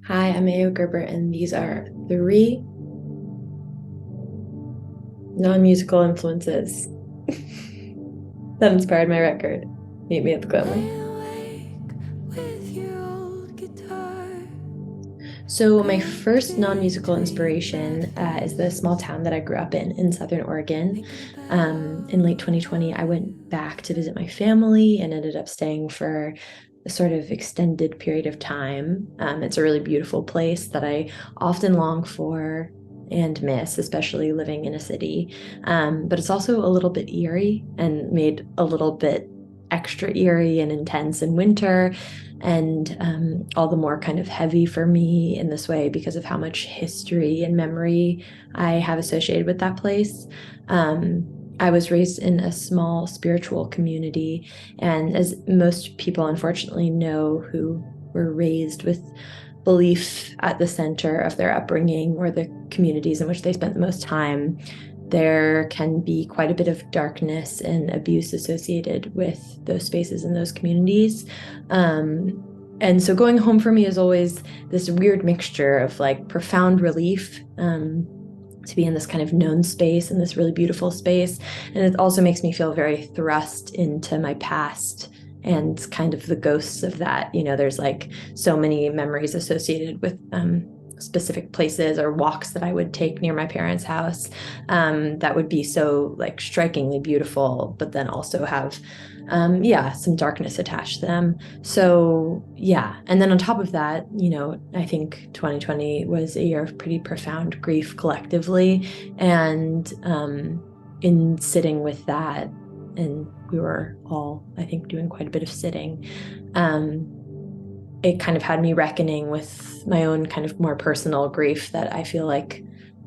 Hi, I'm A.O. Gerber, and these are three non-musical influences that inspired my record. Meet me at the Gloaming. So my first non-musical inspiration is the small town that I grew up in Southern Oregon. In late 2020, I went back to visit my family and ended up staying for a sort of extended period of time. It's a really beautiful place that I often long for and miss, especially living in a city. But it's also a little bit eerie and made a little bit extra eerie and intense in winter, and all the more kind of heavy for me in this way because of how much history and memory I have associated with that place. I was raised in a small spiritual community, and as most people unfortunately know who were raised with belief at the center of their upbringing or the communities in which they spent the most time, there can be quite a bit of darkness and abuse associated with those spaces and those communities. And so going home for me is always this weird mixture of like profound relief, to be in this kind of known space and this really beautiful space. And it also makes me feel very thrust into my past and kind of the ghosts of that. There's like so many memories associated with specific places or walks that I would take near my parents' house, that would be so like strikingly beautiful, but then also have some darkness attached to them. So yeah, and then on top of that, I think 2020 was a year of pretty profound grief collectively, and in sitting with that, and we were all, I think, doing quite a bit of sitting. It kind of had me reckoning with my own kind of more personal grief that I feel like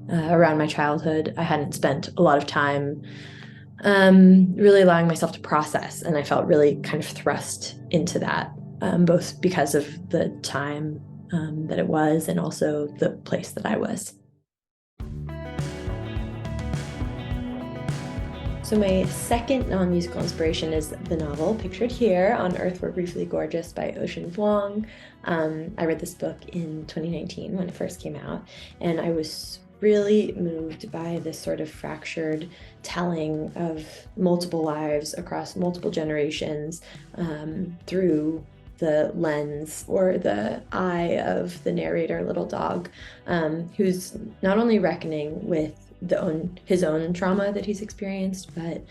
around my childhood I hadn't spent a lot of time really allowing myself to process. And I felt really kind of thrust into that, both because of the time that it was and also the place that I was. So my second non-musical inspiration is the novel pictured here, On Earth We're Briefly Gorgeous by Ocean Vuong. I read this book in 2019 when it first came out, and I was really moved by this sort of fractured telling of multiple lives across multiple generations, through the lens or the eye of the narrator, Little Dog, who's not only reckoning with his own trauma that he's experienced, but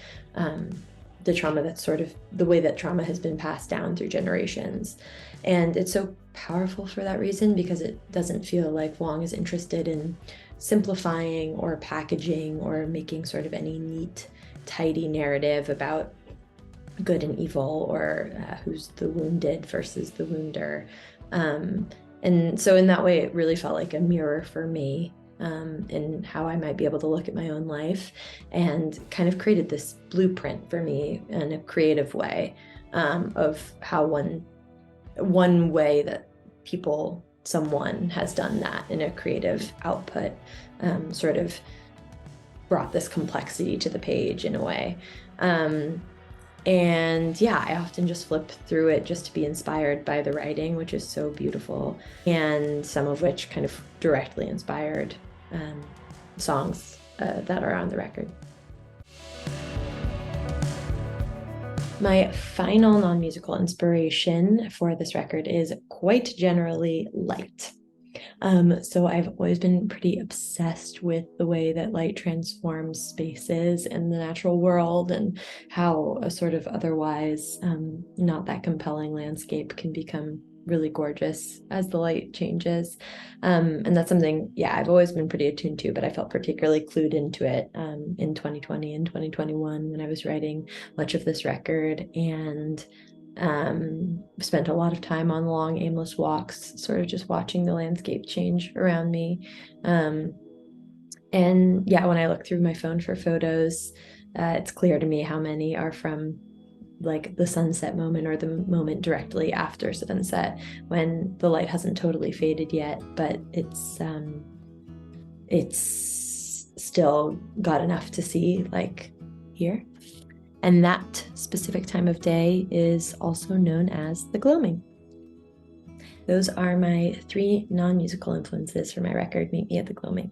the trauma that's sort of the way that trauma has been passed down through generations. And it's so powerful for that reason, because it doesn't feel like Wong is interested in simplifying or packaging or making sort of any neat, tidy narrative about good and evil, or who's the wounded versus the wounder. And so in that way, it really felt like a mirror for me, in how I might be able to look at my own life, and kind of created this blueprint for me in a creative way, of how one way that someone has done that in a creative output, sort of brought this complexity to the page in a way. And yeah, I often just flip through it just to be inspired by the writing, which is so beautiful, and some of which kind of directly inspired songs that are on the record. My final non-musical inspiration for this record is quite generally light. So I've always been pretty obsessed with the way that light transforms spaces in the natural world, and how a sort of otherwise not that compelling landscape can become really gorgeous as the light changes. And that's something, yeah, I've always been pretty attuned to, but I felt particularly clued into it in 2020 and 2021 when I was writing much of this record, and spent a lot of time on long, aimless walks, sort of just watching the landscape change around me. And yeah, when I look through my phone for photos, it's clear to me how many are from like the sunset moment or the moment directly after sunset, when the light hasn't totally faded yet, but it's still got enough to see, like here. And that specific time of day is also known as the gloaming. those are my 3 non-musical influences for my record, Meet Me at the Gloaming.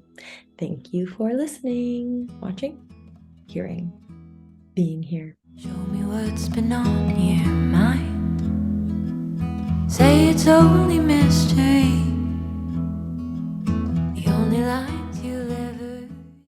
Thank you for listening, watching, hearing, being here. Show me what's been on your mind. Say it's only mystery.